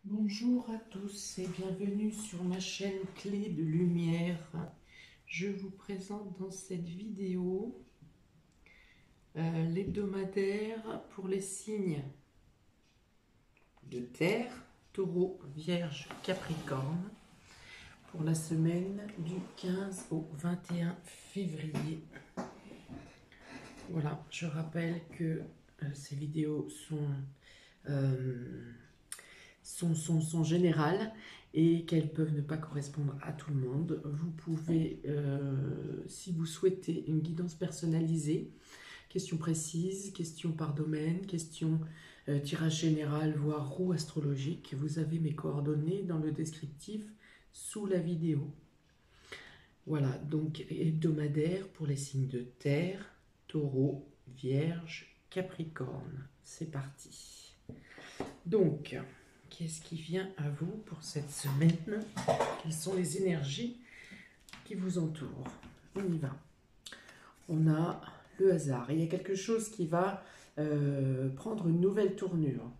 Bonjour à tous et bienvenue sur ma chaîne Clé de Lumière. Je vous présente dans cette vidéo l'hebdomadaire pour les signes de terre, Taureau, Vierge, Capricorne pour la semaine du 15 au 21 février. Voilà, je rappelle que ces vidéos sont générales et qu'elles peuvent ne pas correspondre à tout le monde. Vous pouvez, si vous souhaitez une guidance personnalisée, questions précises, questions par domaine, questions tirage général, voire roue astrologique, vous avez mes coordonnées dans le descriptif sous la vidéo. Voilà, donc hebdomadaire pour les signes de terre, Taureau, Vierge, Capricorne. C'est parti. Donc, qu'est-ce qui vient à vous pour cette semaine? Quelles sont les énergies qui vous entourent? On y va. On a le hasard. Il y a quelque chose qui va prendre une nouvelle tournure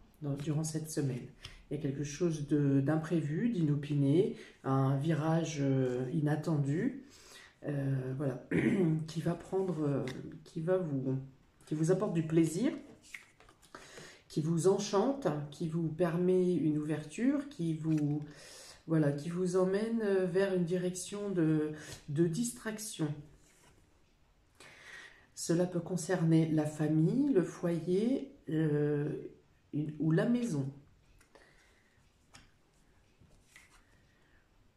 durant cette semaine. Il y a quelque chose d'imprévu, d'inopiné, un virage inattendu, voilà, qui vous apporte du plaisir, qui vous enchante, qui vous permet une ouverture, voilà, qui vous emmène vers une direction de distraction. Cela peut concerner la famille, le foyer ou la maison.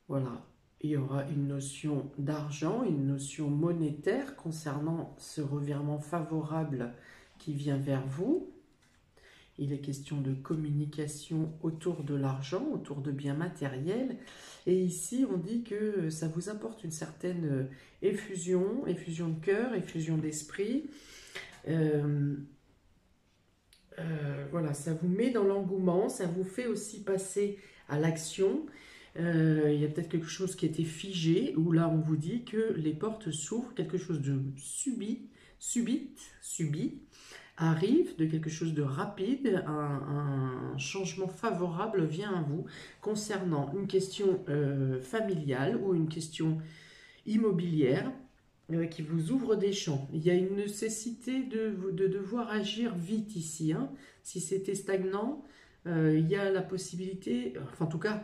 Voilà, il y aura une notion d'argent, une notion monétaire concernant ce revirement favorable qui vient vers vous. Il est question de communication autour de l'argent, autour de biens matériels. Et ici, on dit que ça vous apporte une certaine effusion de cœur, effusion d'esprit. Voilà, ça vous met dans l'engouement, ça vous fait aussi passer à l'action. Il y a peut-être quelque chose qui était figé, où là, on vous dit que les portes s'ouvrent, quelque chose de subit arrive, de quelque chose de rapide, un changement favorable vient à vous concernant une question familiale ou une question immobilière qui vous ouvre des champs. Il y a une nécessité de devoir agir vite ici. Hein. Si c'était stagnant, il y a la possibilité, enfin en tout cas,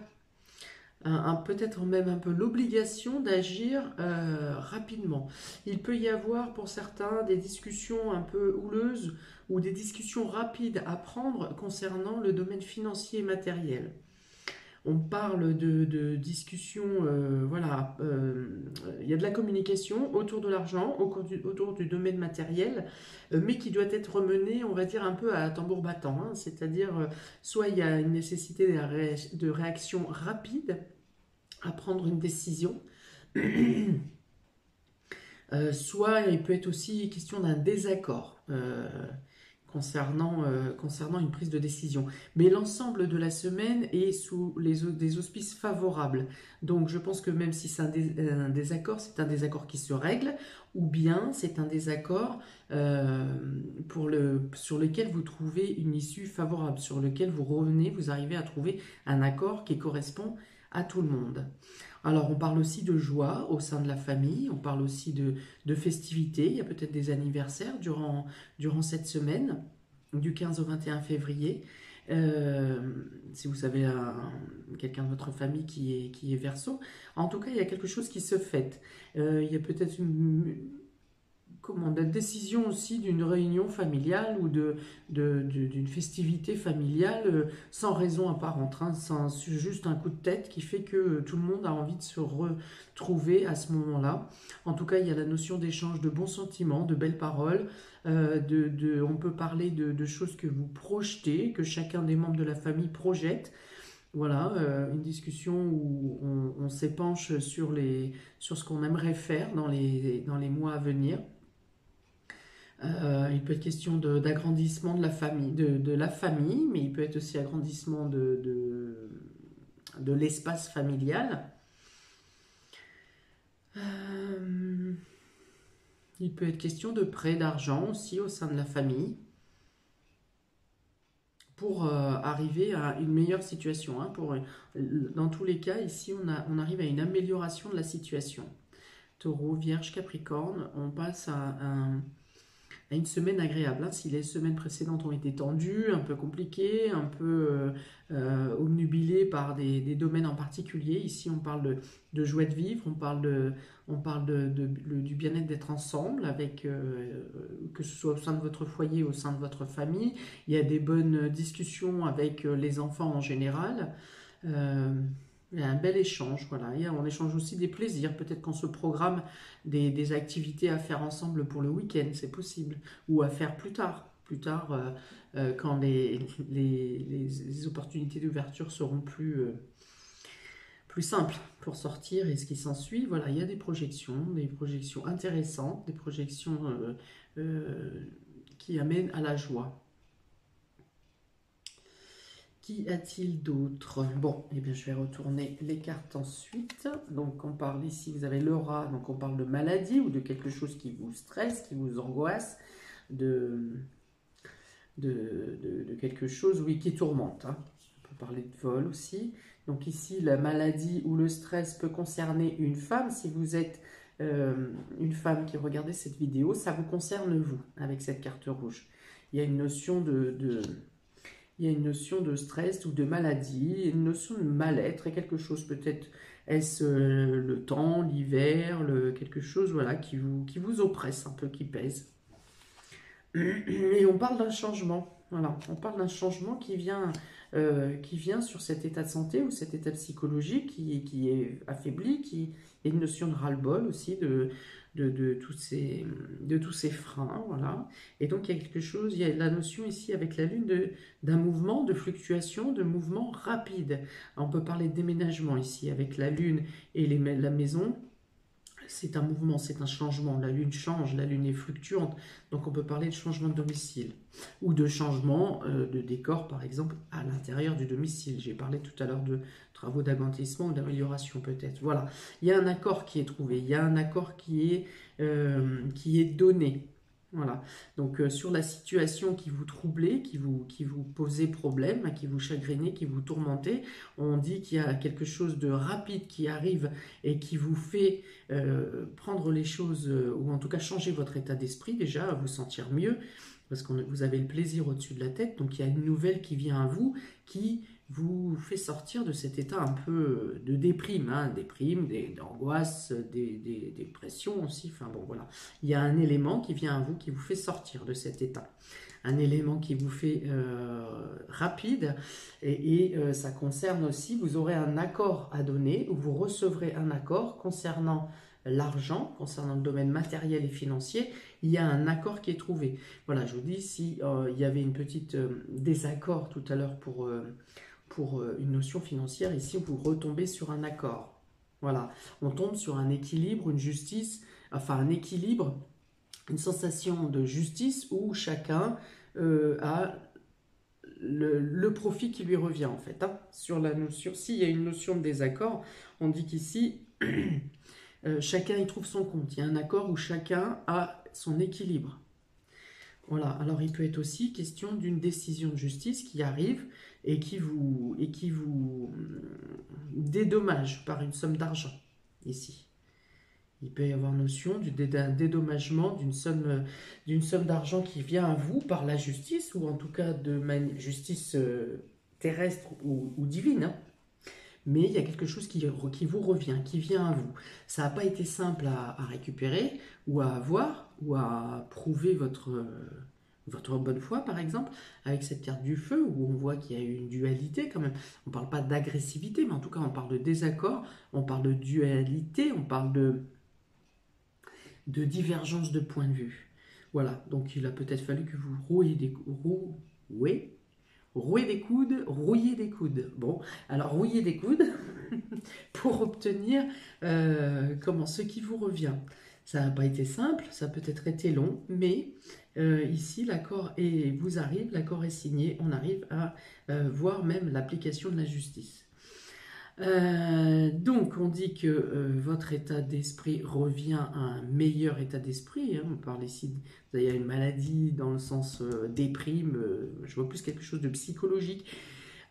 peut-être même un peu l'obligation d'agir rapidement. Il peut y avoir pour certains des discussions un peu houleuses ou des discussions rapides à prendre concernant le domaine financier et matériel. On parle de discussions, voilà, il y a de la communication autour de l'argent, autour du domaine matériel, mais qui doit être menée, on va dire, un peu à tambour battant. Hein, c'est-à-dire, soit il y a une nécessité de réaction rapide, à prendre une décision. Soit il peut être aussi question d'un désaccord concernant une prise de décision. Mais l'ensemble de la semaine est sous des auspices favorables. Donc je pense que même si c'est un désaccord, c'est un désaccord qui se règle, ou bien c'est un désaccord sur lequel vous trouvez une issue favorable, sur lequel vous arrivez à trouver un accord qui correspond à tout le monde. Alors, on parle aussi de joie au sein de la famille, on parle aussi de festivités, il y a peut-être des anniversaires durant cette semaine, du 15 au 21 février. Si vous savez quelqu'un de votre famille qui est Verseau, en tout cas, il y a quelque chose qui se fête. Il y a peut-être la décision aussi d'une réunion familiale ou d'une festivité familiale sans raison apparente, hein, juste un coup de tête qui fait que tout le monde a envie de se retrouver à ce moment-là. En tout cas, il y a la notion d'échange de bons sentiments, de belles paroles. On peut parler de choses que vous projetez, que chacun des membres de la famille projette. Voilà, une discussion où on s'épanche sur ce qu'on aimerait faire dans les mois à venir. Il peut être question d'agrandissement de la famille, de la famille, mais il peut être aussi agrandissement de l'espace familial. Il peut être question de prêt d'argent aussi au sein de la famille pour arriver à une meilleure situation. Hein, dans tous les cas, ici, on arrive à une amélioration de la situation. Taureau, Vierge, Capricorne, on passe à une semaine agréable. Hein. Si les semaines précédentes ont été tendues, un peu compliquées, un peu obnubilées par des domaines en particulier, ici on parle de joie de vivre, on parle du bien-être d'être ensemble, avec, que ce soit au sein de votre foyer, au sein de votre famille. Il y a des bonnes discussions avec les enfants en général. Il y a un bel échange, voilà. Et on échange aussi des plaisirs. Peut-être qu'on se programme des activités à faire ensemble pour le week-end, c'est possible. Ou à faire plus tard. Plus tard, quand les opportunités d'ouverture seront plus simples pour sortir et ce qui s'ensuit. Voilà, il y a des projections intéressantes, des projections qui amènent à la joie. Qui a-t-il d'autre? Bon, eh bien, je vais retourner les cartes ensuite. Donc, on parle ici, vous avez le rat, donc on parle de maladie ou de quelque chose qui vous stresse, qui vous angoisse, de quelque chose, oui, qui tourmente. Hein. On peut parler de vol aussi. Donc ici, la maladie ou le stress peut concerner une femme. Si vous êtes une femme qui regardez cette vidéo, ça vous concerne vous, avec cette carte rouge. Il y a une notion il y a une notion de stress ou de maladie, une notion de mal-être et quelque chose peut-être, est-ce le temps, l'hiver, quelque chose voilà, qui vous oppresse un peu, qui pèse. Et on parle d'un changement, voilà, on parle d'un changement qui vient sur cet état de santé ou cet état psychologique qui est affaibli, qui est une notion de ras-le-bol aussi, de tous ces freins, voilà. Et donc il y a quelque chose, il y a la notion ici avec la lune d'un mouvement, de fluctuation, de mouvement rapide. Alors, on peut parler de déménagement ici avec la lune et la maison. C'est un mouvement, c'est un changement. La lune change, la lune est fluctuante. Donc on peut parler de changement de domicile ou de changement de décor, par exemple, à l'intérieur du domicile. J'ai parlé tout à l'heure de travaux d'agrandissement ou d'amélioration peut-être. Voilà, il y a un accord qui est trouvé, il y a un accord qui est donné. Voilà, donc sur la situation qui vous troublait, qui vous posait problème, qui vous chagrinait, qui vous tourmentait, on dit qu'il y a quelque chose de rapide qui arrive et qui vous fait prendre les choses, ou en tout cas changer votre état d'esprit déjà, vous sentir mieux, parce que vous avez le plaisir au-dessus de la tête, donc il y a une nouvelle qui vient à vous, qui vous fait sortir de cet état un peu de déprime, hein, d'angoisse, des dépressions aussi, enfin bon voilà. Il y a un élément qui vient à vous, qui vous fait sortir de cet état. Un élément qui vous fait rapide et ça concerne aussi, vous aurez un accord à donner, ou vous recevrez un accord concernant l'argent, concernant le domaine matériel et financier, il y a un accord qui est trouvé. Voilà, je vous dis, si il y avait une petite désaccord tout à l'heure pour une notion financière, ici vous retombez sur un accord. Voilà, on tombe sur un équilibre, une justice, enfin un équilibre, une sensation de justice où chacun a le profit qui lui revient en fait. Hein. Sur la notion, s'il y a une notion de désaccord, on dit qu'ici chacun y trouve son compte. Il y a un accord où chacun a son équilibre. Voilà, alors il peut être aussi question d'une décision de justice qui arrive et qui vous dédommage par une somme d'argent, ici. Il peut y avoir notion d'un dédommagement d'une somme d'argent qui vient à vous par la justice, ou en tout cas de justice terrestre ou divine, hein. Mais il y a quelque chose qui vous revient, qui vient à vous. Ça n'a pas été simple à récupérer, ou à avoir, ou à prouver votre bonne foi, par exemple, avec cette carte du feu, où on voit qu'il y a une dualité quand même. On ne parle pas d'agressivité, mais en tout cas, on parle de désaccord, on parle de dualité, on parle de divergence de point de vue. Voilà, donc il a peut-être fallu que vous rouillez des coudes. Bon, alors rouiller des coudes pour obtenir ce qui vous revient. Ça n'a pas été simple, ça a peut-être été long, mais ici l'accord l'accord est signé, on arrive à voir même l'application de la justice. Donc, on dit que votre état d'esprit revient à un meilleur état d'esprit. Hein. On parle ici, il y a une maladie dans le sens déprime. Je vois plus quelque chose de psychologique.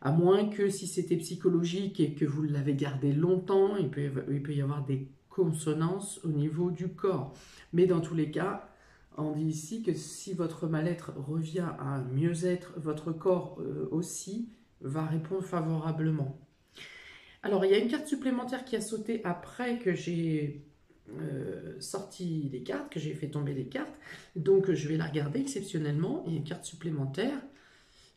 À moins que si c'était psychologique et que vous l'avez gardé longtemps, il peut y avoir des consonances au niveau du corps. Mais dans tous les cas, on dit ici que si votre mal-être revient à un mieux-être, votre corps aussi va répondre favorablement. Alors, il y a une carte supplémentaire qui a sauté après que j'ai sorti les cartes, que j'ai fait tomber les cartes. Donc, je vais la regarder exceptionnellement. Il y a une carte supplémentaire.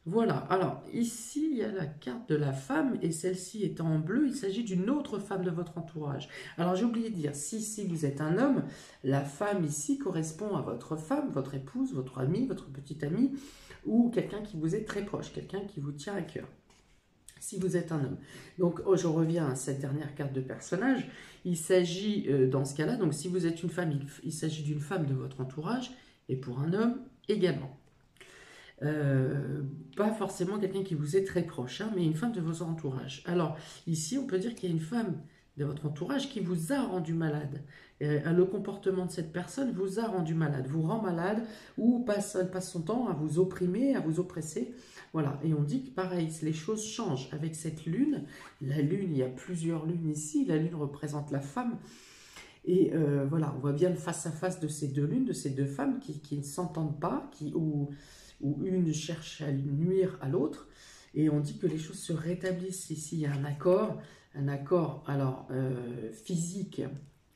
Voilà. Alors, ici, il y a la carte de la femme et celle-ci étant en bleu, il s'agit d'une autre femme de votre entourage. Alors, j'ai oublié de dire, si vous êtes un homme, la femme ici correspond à votre femme, votre épouse, votre amie, votre petite amie ou quelqu'un qui vous est très proche, quelqu'un qui vous tient à cœur. Si vous êtes un homme. Donc, je reviens à cette dernière carte de personnage. Il s'agit, dans ce cas-là, donc si vous êtes une femme, il s'agit d'une femme de votre entourage, et pour un homme également. Pas forcément quelqu'un qui vous est très proche, hein, mais une femme de votre entourage. Alors, ici, on peut dire qu'il y a une femme de votre entourage qui vous a rendu malade. Le comportement de cette personne vous a rendu malade, vous rend malade, ou elle passe son temps à vous opprimer, à vous oppresser. Voilà, et on dit que pareil, les choses changent avec cette lune. La lune, il y a plusieurs lunes ici, la lune représente la femme. Et voilà, on voit bien le face-à-face de ces deux lunes, de ces deux femmes qui ne s'entendent pas, où une cherche à nuire à l'autre. Et on dit que les choses se rétablissent ici. Il y a un accord alors physique,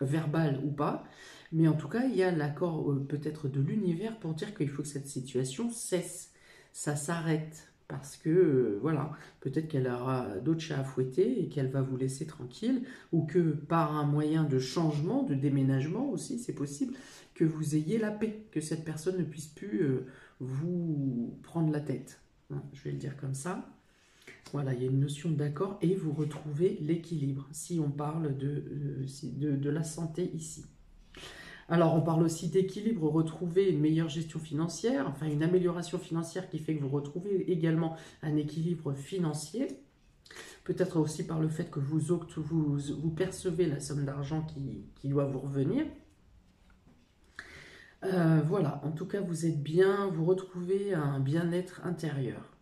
verbal ou pas. Mais en tout cas, il y a l'accord peut-être de l'univers pour dire qu'il faut que cette situation cesse. Ça s'arrête. Parce que, voilà, peut-être qu'elle aura d'autres chats à fouetter et qu'elle va vous laisser tranquille, ou que par un moyen de changement, de déménagement aussi, c'est possible, que vous ayez la paix, que cette personne ne puisse plus vous prendre la tête. Hein, je vais le dire comme ça. Voilà, il y a une notion d'accord et vous retrouvez l'équilibre, si on parle de la santé ici. Alors, on parle aussi d'équilibre, retrouver une meilleure gestion financière, enfin une amélioration financière qui fait que vous retrouvez également un équilibre financier. Peut-être aussi par le fait que vous percevez la somme d'argent qui doit vous revenir. Voilà, en tout cas, vous êtes bien, vous retrouvez un bien-être intérieur.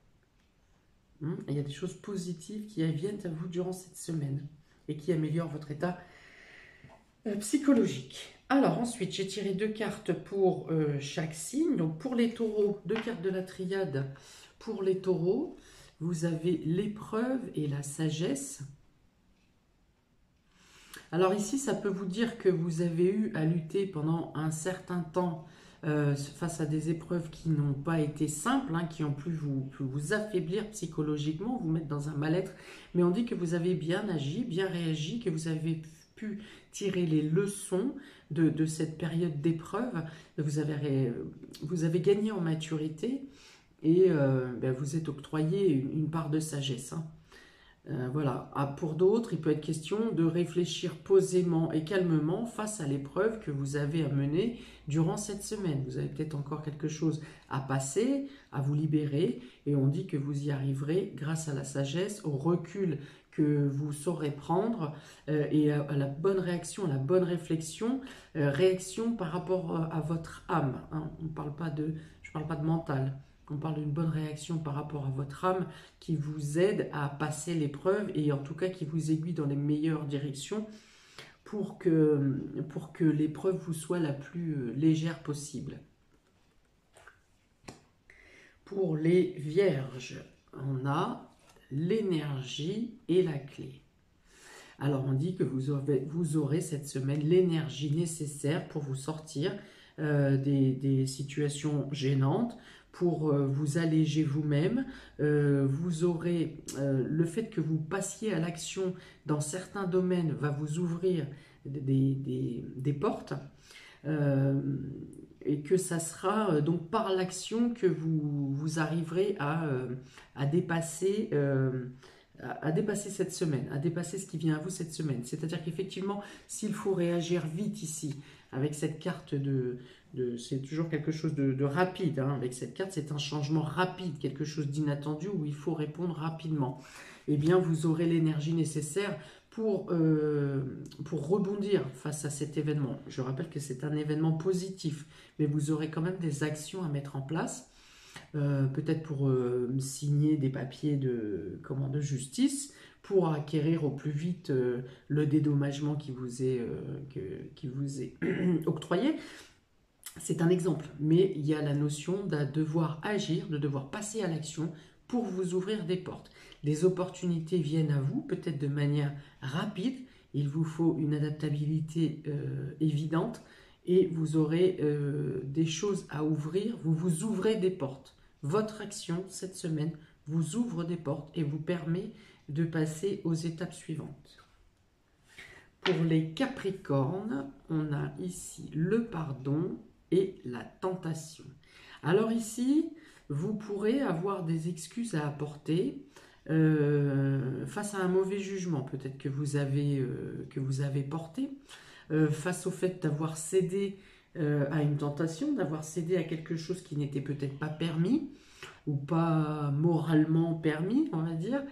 Il y a des choses positives qui viennent à vous durant cette semaine et qui améliorent votre état psychologique. Alors ensuite, j'ai tiré 2 cartes pour chaque signe. Donc pour les taureaux, 2 cartes de la triade pour les taureaux. Vous avez l'épreuve et la sagesse. Alors ici, ça peut vous dire que vous avez eu à lutter pendant un certain temps face à des épreuves qui n'ont pas été simples, hein, qui ont pu vous affaiblir psychologiquement, vous mettre dans un mal-être. Mais on dit que vous avez bien agi, bien réagi, que vous avez pu tirer les leçons de cette période d'épreuve. Vous avez gagné en maturité et vous êtes octroyé une part de sagesse. Hein. Voilà. Pour d'autres, il peut être question de réfléchir posément et calmement face à l'épreuve que vous avez à mener durant cette semaine. Vous avez peut-être encore quelque chose à passer, à vous libérer, et on dit que vous y arriverez grâce à la sagesse, au recul que vous saurez prendre et à la bonne réaction, à la bonne réflexion, réaction par rapport à votre âme. Hein. Je ne parle pas de mental. On parle d'une bonne réaction par rapport à votre âme qui vous aide à passer l'épreuve et en tout cas qui vous aiguille dans les meilleures directions pour que l'épreuve vous soit la plus légère possible. Pour les vierges, on a l'énergie et la clé. Alors on dit que vous aurez cette semaine l'énergie nécessaire pour vous sortir des situations gênantes, pour vous alléger vous-même. Vous aurez le fait que vous passiez à l'action dans certains domaines va vous ouvrir des portes et que ça sera donc par l'action que vous arriverez à dépasser cette semaine, à dépasser ce qui vient à vous cette semaine. C'est-à-dire qu'effectivement, s'il faut réagir vite ici, avec cette carte c'est toujours quelque chose de rapide, hein. Avec cette carte, c'est un changement rapide, quelque chose d'inattendu où il faut répondre rapidement. eh bien vous aurez l'énergie nécessaire pour rebondir face à cet événement. Je rappelle que c'est un événement positif, mais vous aurez quand même des actions à mettre en place, peut-être pour signer des papiers de justice, pour acquérir au plus vite le dédommagement qui vous est octroyé. C'est un exemple, mais il y a la notion de devoir agir, de devoir passer à l'action pour vous ouvrir des portes. Les opportunités viennent à vous, peut-être de manière rapide. Il vous faut une adaptabilité évidente et vous aurez des choses à ouvrir. Vous vous ouvrez des portes. Votre action cette semaine vous ouvre des portes et vous permet de passer aux étapes suivantes. Pour les Capricornes, on a ici le pardon et la tentation. Alors ici, vous pourrez avoir des excuses à apporter face à un mauvais jugement, peut-être que vous avez porté, face au fait d'avoir cédé à une tentation, d'avoir cédé à quelque chose qui n'était peut-être pas permis, ou pas moralement permis, on va dire.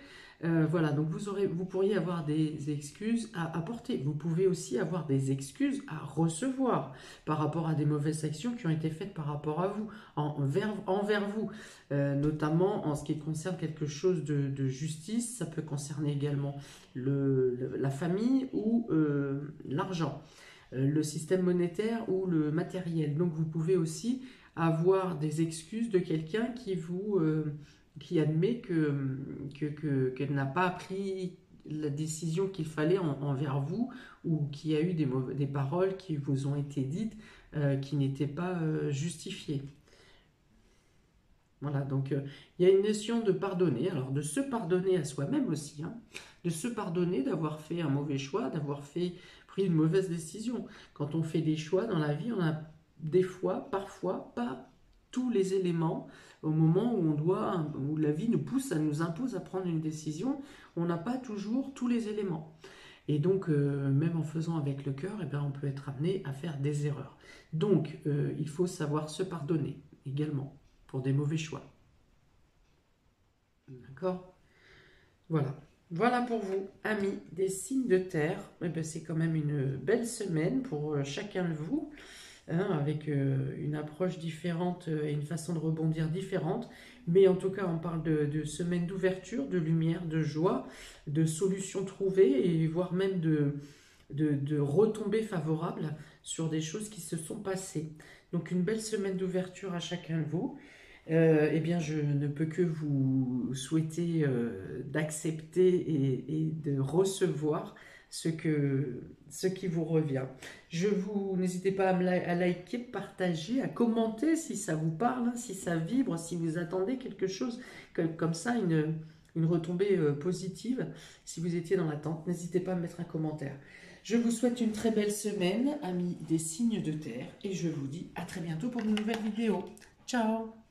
Voilà, donc vous pourriez avoir des excuses à apporter. Vous pouvez aussi avoir des excuses à recevoir par rapport à des mauvaises actions qui ont été faites par rapport à vous, envers vous, notamment en ce qui concerne quelque chose de justice. Ça peut concerner également la famille ou l'argent, le système monétaire ou le matériel. Donc vous pouvez aussi avoir des excuses de quelqu'un qui admet qu'elle n'a pas pris la décision qu'il fallait envers vous, ou qu'il y a eu des paroles qui vous ont été dites qui n'étaient pas justifiées. Voilà, donc il y a une notion de pardonner, alors de se pardonner à soi-même aussi, hein, de se pardonner d'avoir fait un mauvais choix, d'avoir pris une mauvaise décision. Quand on fait des choix dans la vie, on a des fois, parfois, pas tous les éléments au moment où la vie nous impose à prendre une décision. On n'a pas toujours tous les éléments. Et donc, même en faisant avec le cœur, eh bien, on peut être amené à faire des erreurs. Donc, il faut savoir se pardonner également pour des mauvais choix. D'accord ? Voilà. Voilà pour vous, amis des signes de terre. Eh bien, c'est quand même une belle semaine pour chacun de vous, hein, avec une approche différente et une façon de rebondir différente. Mais en tout cas, on parle de semaine d'ouverture, de lumière, de joie, de solutions trouvées et voire même de retombées favorables sur des choses qui se sont passées. Donc une belle semaine d'ouverture à chacun de vous. Eh bien, je ne peux que vous souhaiter d'accepter et de recevoir ce qui vous revient. N'hésitez pas à liker, partager, à commenter si ça vous parle, hein, si ça vibre, si vous attendez quelque chose comme ça, une retombée positive. Si vous étiez dans l'attente, n'hésitez pas à mettre un commentaire. Je vous souhaite une très belle semaine, amis des signes de terre, et je vous dis à très bientôt pour une nouvelle vidéo. Ciao!